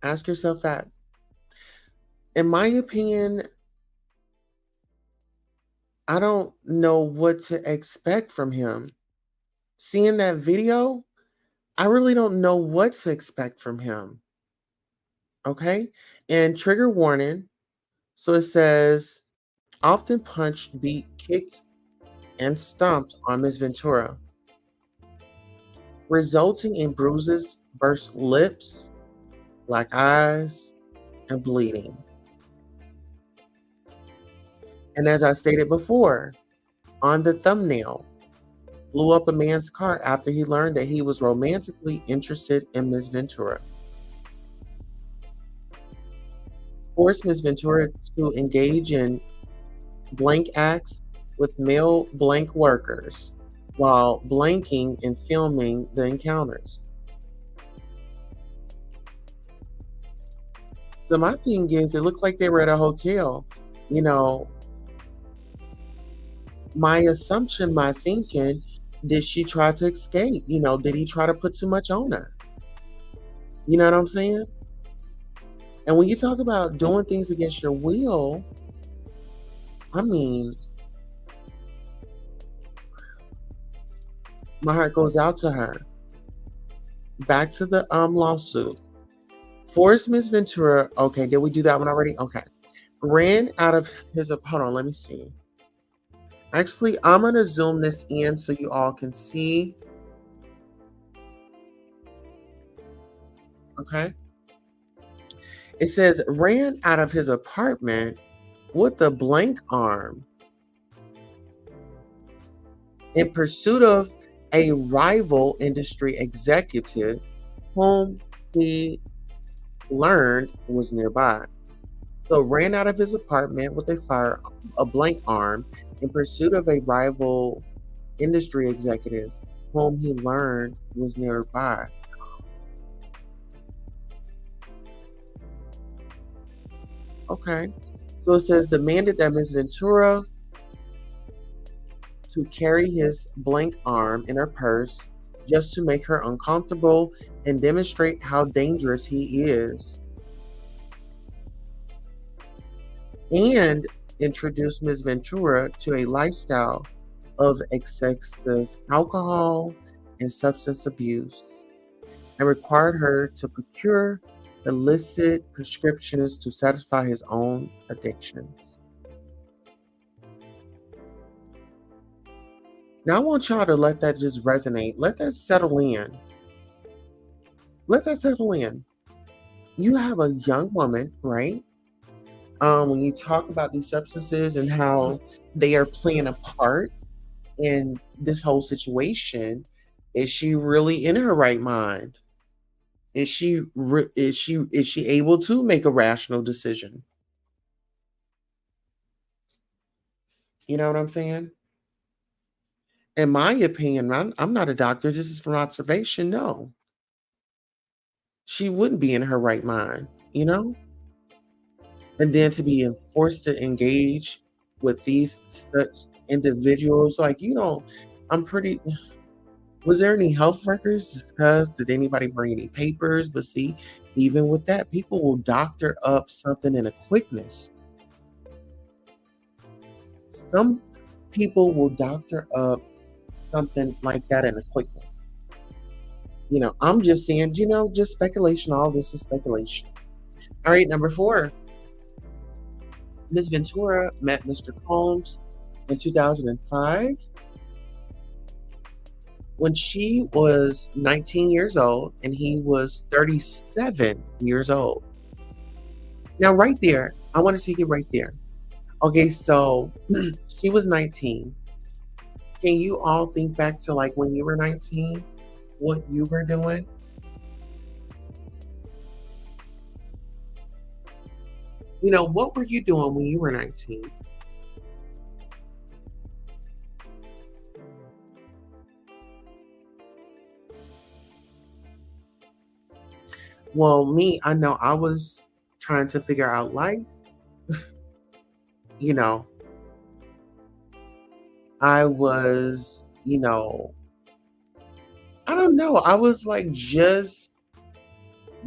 Ask yourself that. In my opinion, I don't know what to expect from him. Seeing that video, I really don't know what to expect from him. Okay? And trigger warning. So it says often punched, beat, kicked, and stomped on Miss Ventura, resulting in bruises, burst lips, black eyes, and bleeding. And as I stated before, on the thumbnail, blew up a man's car after he learned that he was romantically interested in Miss Ventura. Forced Miss Ventura to engage in blank acts with male blank workers while blanking and filming the encounters. So my thing is, it looked like they were at a hotel. You know, my assumption, my thinking, did she try to escape? Did he try to put too much on her? You know what I'm saying? And when you talk about doing things against your will, I mean, my heart goes out to her. Back to the lawsuit. Forced Miss Ventura. Okay, did we do that one already? Okay. Ran out of his. Hold on, let me see. Actually, I'm gonna zoom this in so you all can see. Okay. It says ran out of his apartment with a blank arm in pursuit of a rival industry executive whom he learned was nearby. So ran out of his apartment with a blank arm in pursuit of a rival industry executive whom he learned was nearby. Okay. So it says demanded that Ms. Ventura to carry his blank arm in her purse just to make her uncomfortable and demonstrate how dangerous he is. And introduced Ms. Ventura to a lifestyle of excessive alcohol and substance abuse, and required her to procure illicit prescriptions to satisfy his own addictions. Now, I want y'all to let that just resonate. Let that settle in. Let that settle in. You have a young woman, right? When you talk about these substances and how they are playing a part in this whole situation, is she really in her right mind? Is she able to make a rational decision? You know what I'm saying? In my opinion, I'm not a doctor. This is from observation. No, she wouldn't be in her right mind. You know, and then to be forced to engage with these such individuals, like I'm pretty. Was there any health records discussed? Did anybody bring any papers? But see, even with that, people will doctor up something in a quickness. Some people will doctor up something like that in a quickness. I'm just saying, just speculation. All this is speculation. All right, number 4. Ms. Ventura met Mr. Combs in 2005 when she was 19 years old and he was 37 years old. Now, right there, I want to take it right there. Okay, so she was 19. Can you all think back to like when you were 19, what you were doing? What were you doing when you were 19? Well, me, I know I was trying to figure out life. you know, I was, I don't know. I was like just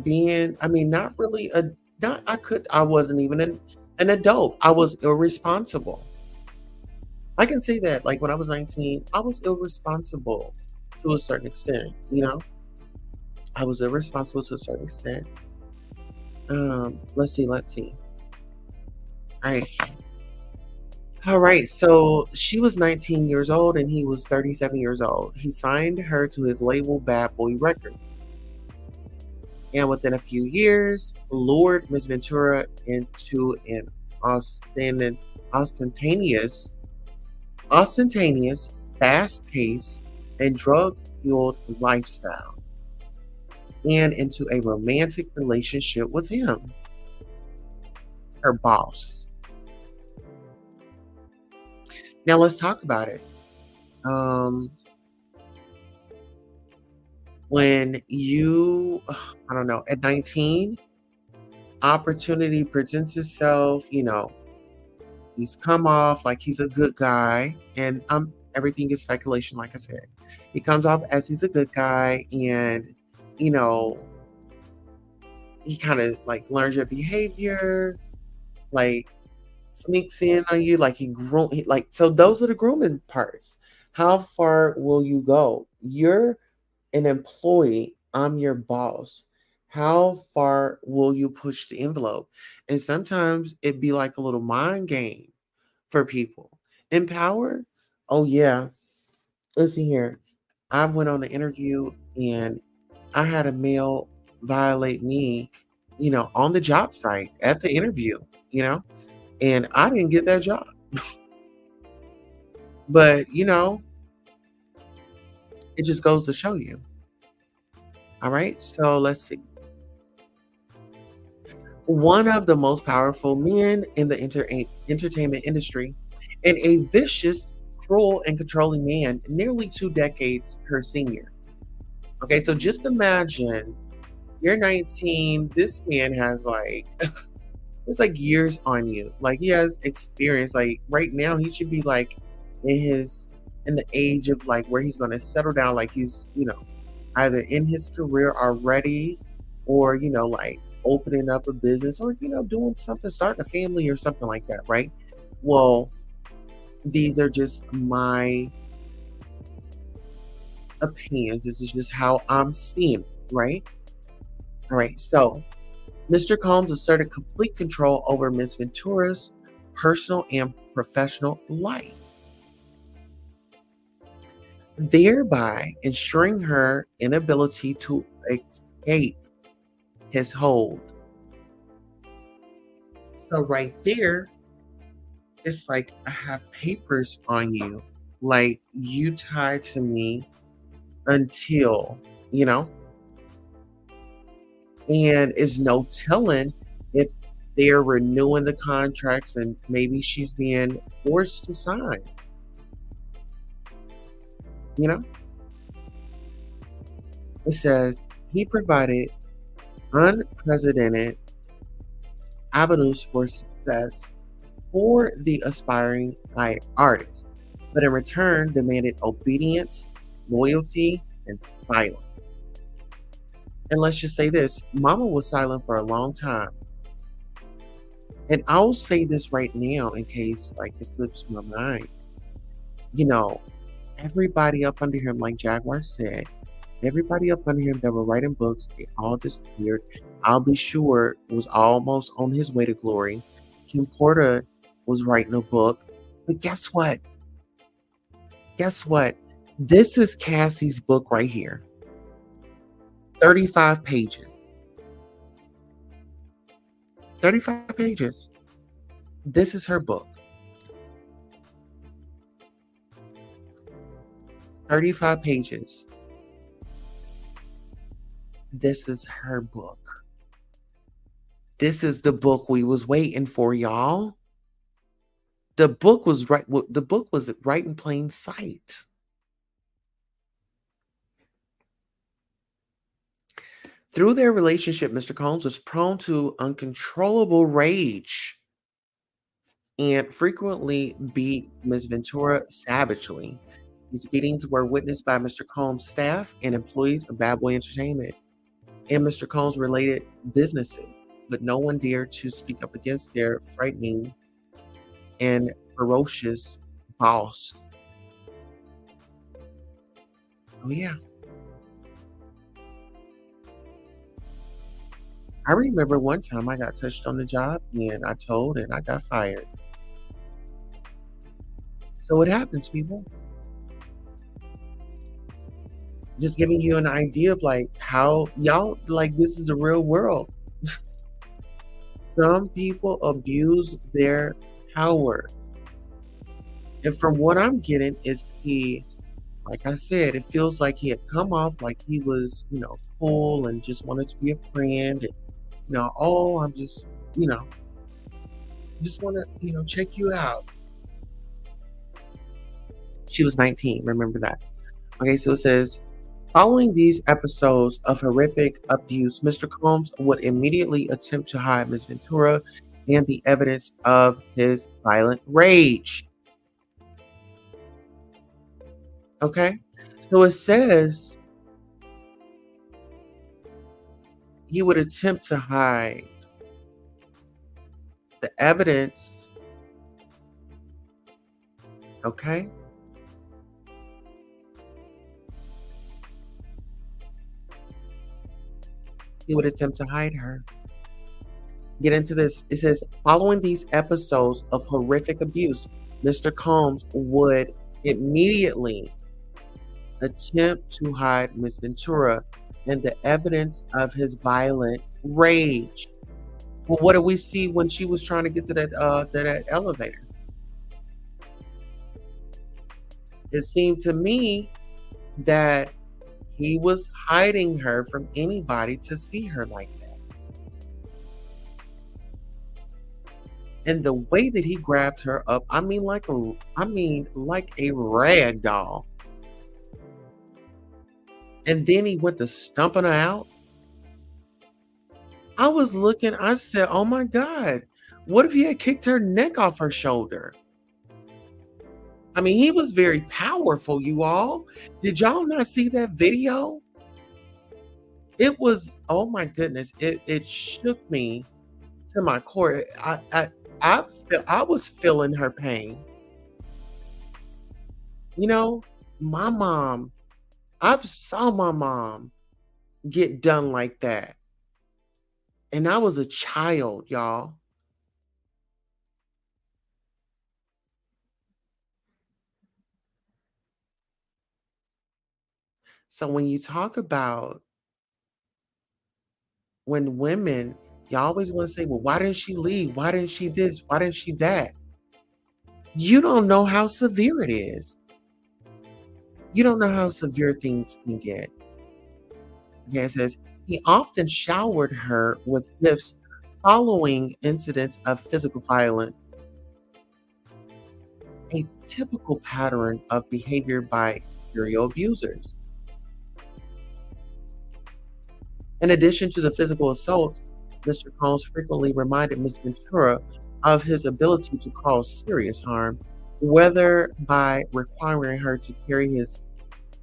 being, I mean, not really a, not, I wasn't even an adult. I was irresponsible. I can say that. Like when I was 19, I was irresponsible to a certain extent, you know? I was irresponsible to a certain extent. Let's see. All right. All right. So she was 19 years old and he was 37 years old. He signed her to his label Bad Boy Records. And within a few years, lured Miss Ventura into an austin- ostentatious, fast-paced, and drug-fueled lifestyle, and into a romantic relationship with him, her boss. Now let's talk about it. Um, when you, I don't know, at 19, opportunity presents itself. He's come off like he's a good guy, and everything is speculation, like I said. He comes off as he's a good guy, and you know, he kind of like learns your behavior, like sneaks in on you, like like so. Those are the grooming parts. How far will you go? You're an employee. I'm your boss. How far will you push the envelope? And sometimes it be like a little mind game for people. In power, oh yeah. Listen here. I went on an interview and I had a male violate me, on the job site at the interview, you know, and I didn't get that job. But, it just goes to show you. All right. So let's see. One of the most powerful men in the entertainment industry, and a vicious, cruel, and controlling man, nearly 2 decades her senior. Okay, so just imagine you're 19. This man has like it's like years on you. Like he has experience. Like right now, he should be like in the age of like where he's gonna settle down. Like he's either in his career already, or like opening up a business, or doing something, starting a family or something like that. Right. Well, these are just my opinions. This is just how I'm seeing it. Right. All right. So Mr. Combs asserted complete control over Miss Ventura's personal and professional life, thereby ensuring her inability to escape his hold. So, right there, it's like I have papers on you. Like you tied to me until, you know, and it's no telling if they're renewing the contracts and maybe she's being forced to sign, you know? It says he provided unprecedented avenues for success for the aspiring artist, but in return demanded obedience, loyalty, and silence. And let's just say this, Mama was silent for a long time. And I'll say this right now in case like it slips my mind. You know, everybody up under him, like Jaguar said, everybody up under him that were writing books, they all disappeared. I'll be sure was almost on his way to glory. Kim Porter was writing a book. But guess what? Guess what? This is Cassie's book right here. 35 pages. 35 pages. This is her book. 35 pages. This is her book. This is the book we was waiting for, y'all. The book was right. The book was right in plain sight. Through their relationship, Mr. Combs was prone to uncontrollable rage and frequently beat Ms. Ventura savagely. These beatings were witnessed by Mr. Combs' staff and employees of Bad Boy Entertainment. and Mr. Combs related businesses, but no one dared to speak up against their frightening and ferocious boss. Oh, yeah. I remember one time I got touched on the job and I told and I got fired. So it happens, people. Just giving you an idea of like how y'all like this is the real world. Some people abuse their power. And from what I'm getting is like I said, it feels like he had come off like he was, cool and just wanted to be a friend. And, oh, I'm just want to, check you out. She was 19. Remember that. Okay, so it says, following these episodes of horrific abuse, Mr. Combs would immediately attempt to hide Ms. Ventura and the evidence of his violent rage. Okay, so it says he would attempt to hide the evidence. Okay. He would attempt to hide her. Get into this. It says, following these episodes of horrific abuse, Mr. Combs would immediately attempt to hide Ms. Ventura and the evidence of his violent rage. Well, what do we see when she was trying to get to that elevator? It seemed to me that he was hiding her from anybody to see her like that. And the way that he grabbed her up, I mean like a rag doll. And then he went to stumping her out. I was looking, I said, oh my God, what if he had kicked her neck off her shoulder? I mean, he was very powerful, you all. Did y'all not see that video? It was, oh my goodness, it shook me to my core. I was feeling her pain. My mom, I saw my mom get done like that. And I was a child, y'all. So when you talk about when women, you always want to say, well, why didn't she leave? Why didn't she this? Why didn't she that? You don't know how severe it is. You don't know how severe things can get. Okay, it says, he often showered her with gifts following incidents of physical violence, a typical pattern of behavior by serial abusers. In addition to the physical assaults, Mr. Combs frequently reminded Ms. Ventura of his ability to cause serious harm, whether by requiring her to carry his,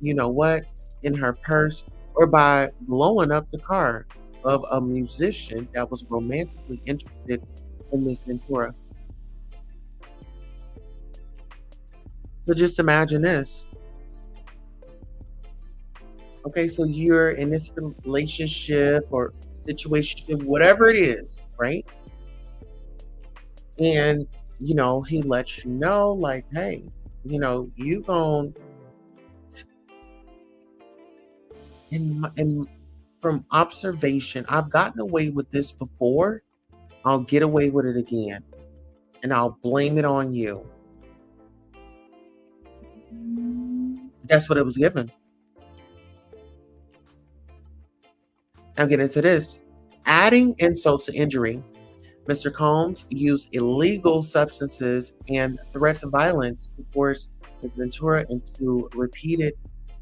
in her purse, or by blowing up the car of a musician that was romantically interested in Ms. Ventura. So just imagine this. Okay, so you're in this relationship or situation, whatever it is, right? And, he lets you know, like, hey, you gon' in from observation, I've gotten away with this before. I'll get away with it again. And I'll blame it on you. That's what it was given. Now get into this. Adding insult to injury, Mr. Combs used illegal substances and threats of violence to force Ms. Ventura into repeated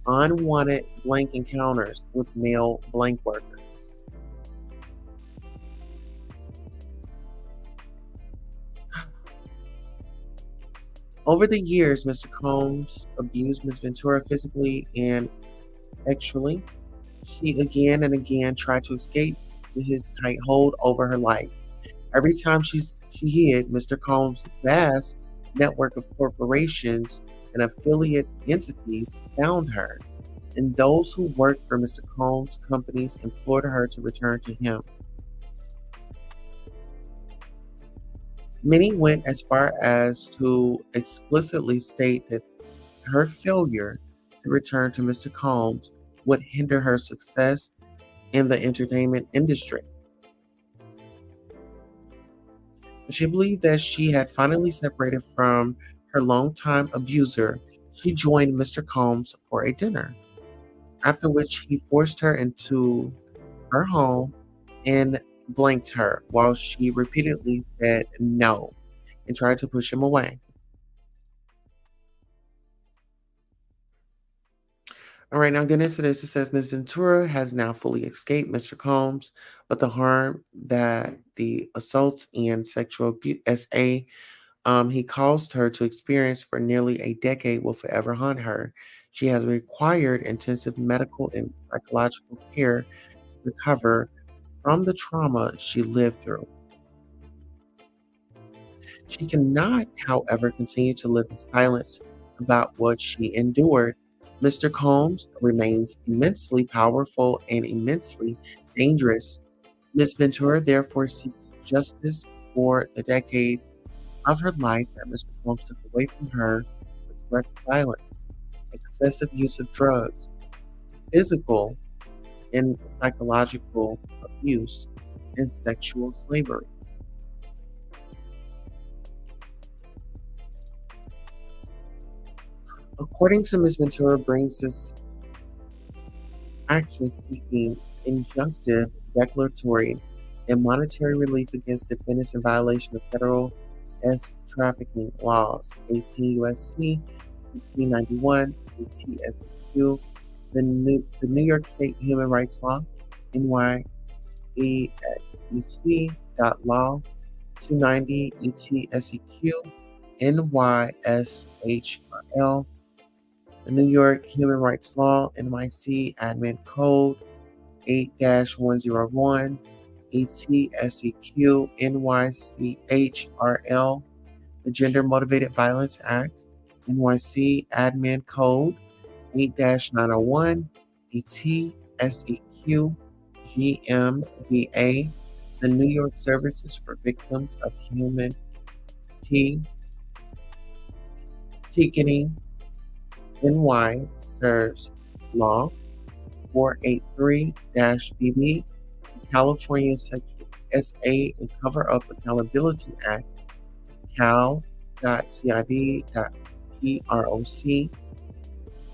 unwanted blank encounters with male blank workers. Over the years, Mr. Combs abused Ms. Ventura physically and sexually. She again and again tried to escape his tight hold over her life. Every time she hid, Mr. Combs' vast network of corporations and affiliate entities found her, and those who worked for Mr. Combs' companies implored her to return to him. Many went as far as to explicitly state that her failure to return to Mr. Combs would hinder her success in the entertainment industry. She believed that she had finally separated from her longtime abuser. She joined Mr. Combs for a dinner, after which he forced her into her home and blanked her while she repeatedly said no and tried to push him away. All right, now getting into this, it says Miss Ventura has now fully escaped Mr. Combs, but the harm that the assaults and sexual abuse he caused her to experience for nearly a decade will forever haunt her. She has required intensive medical and psychological care to recover from the trauma she lived through. She cannot, however, continue to live in silence about what she endured. Mr. Combs remains immensely powerful and immensely dangerous. Miss Ventura therefore seeks justice for the decade of her life that Mr. Combs took away from her with threats of violence, excessive use of drugs, physical and psychological abuse, and sexual slavery. According to Ms. Ventura, brings this action seeking injunctive, declaratory, and monetary relief against defendants in violation of federal trafficking laws, 18 U.S.C. 1591, TSQ, the New York State Human Rights Law, NYEXEC.law, 290 ETSEQ, NYSHRL, the New York Human Rights Law, NYC Admin Code 8-101, ETSEQ, NYCHRL, the Gender Motivated Violence Act, NYC Admin Code 8-901, ETSEQ, GMVA, the New York Services for Victims of Human Ticketing, NY serves law 483-BB, California Sexual SA and Cover Up Accountability Act, cal.civ.proc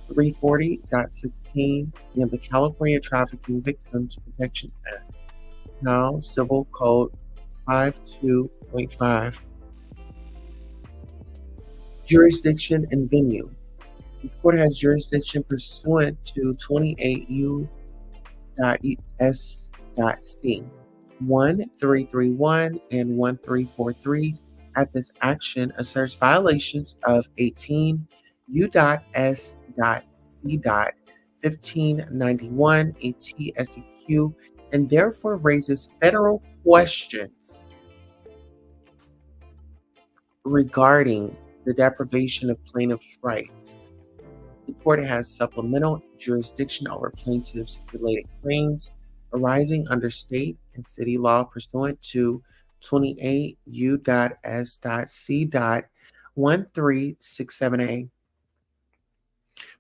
340.16, and the California Trafficking Victims Protection Act, now Civil Code 52.5. Jurisdiction and venue. This court has jurisdiction pursuant to 28 U.S.C. 1331 and 1343 at this action asserts violations of 18 U.S.C. 1591 ATSEQ and therefore raises federal questions regarding the deprivation of plaintiffs' rights. The court has supplemental jurisdiction over plaintiffs' related claims arising under state and city law pursuant to 28 U.S.C. 1367A.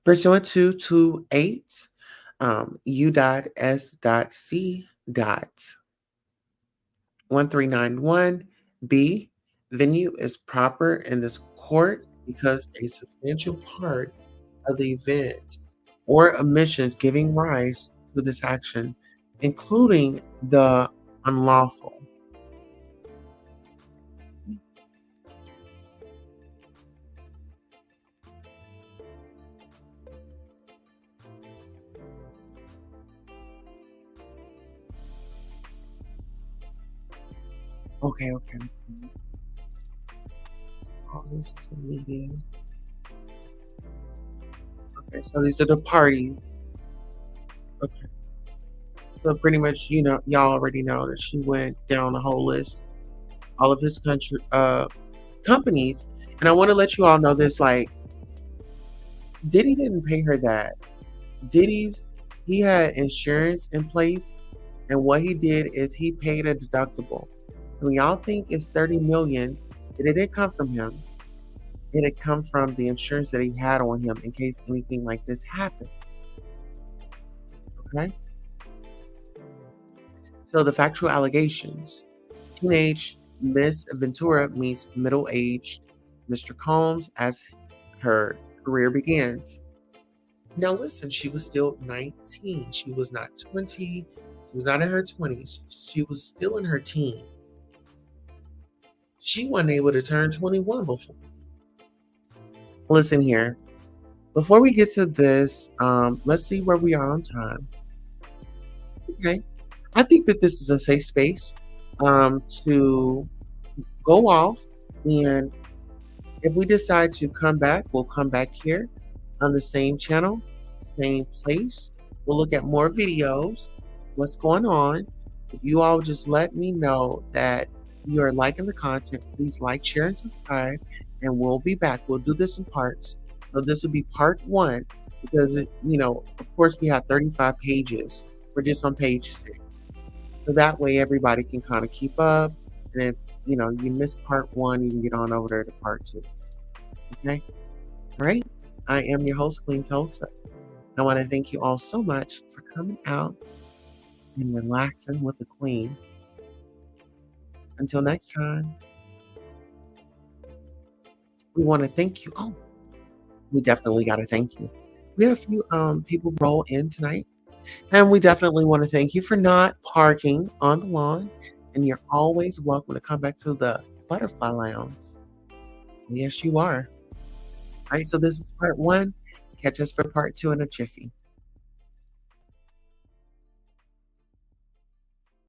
Pursuant to 28 U.S.C. 1391B, venue is proper in this court because a substantial part of the event or omissions giving rise to this action, including the unlawful. Okay. Oh, this is illegal. Okay, so these are the parties. Okay. So pretty much, y'all already know that she went down the whole list, all of his companies. And I want to let you all know this, like, Diddy didn't pay her that. Diddy's he had insurance in place, and what he did is he paid a deductible. So when y'all think it's 30 million, it didn't come from him. It had come from the insurance that he had on him in case anything like this happened. Okay? So the factual allegations. Teenage Miss Ventura meets middle-aged Mr. Combs as her career begins. Now listen, she was still 19. She was not 20. She was not in her 20s. She was still in her teens. She wasn't able to turn 21 before. Listen here. Before we get to this, let's see where we are on time. Okay. I think that this is a safe space to go off. And if we decide to come back, we'll come back here on the same channel, same place. We'll look at more videos, what's going on. If you all just let me know that you are liking the content, please like, share, and subscribe. And we'll be back. We'll do this in parts. So this will be part 1 because, of course, we have 35 pages. We're just on page 6. So that way everybody can kind of keep up. And if, you missed part 1, you can get on over there to part 2. Okay? All right? I am your host, Queen Tulsa. I want to thank you all so much for coming out and relaxing with the Queen. Until next time, we want to thank you. Oh, we definitely got to thank you. We had a few people roll in tonight, and we definitely want to thank you for not parking on the lawn. And you're always welcome to come back to the Butterfly Lounge. Yes, you are. All right, so this is part 1. Catch us for part 2 in a jiffy.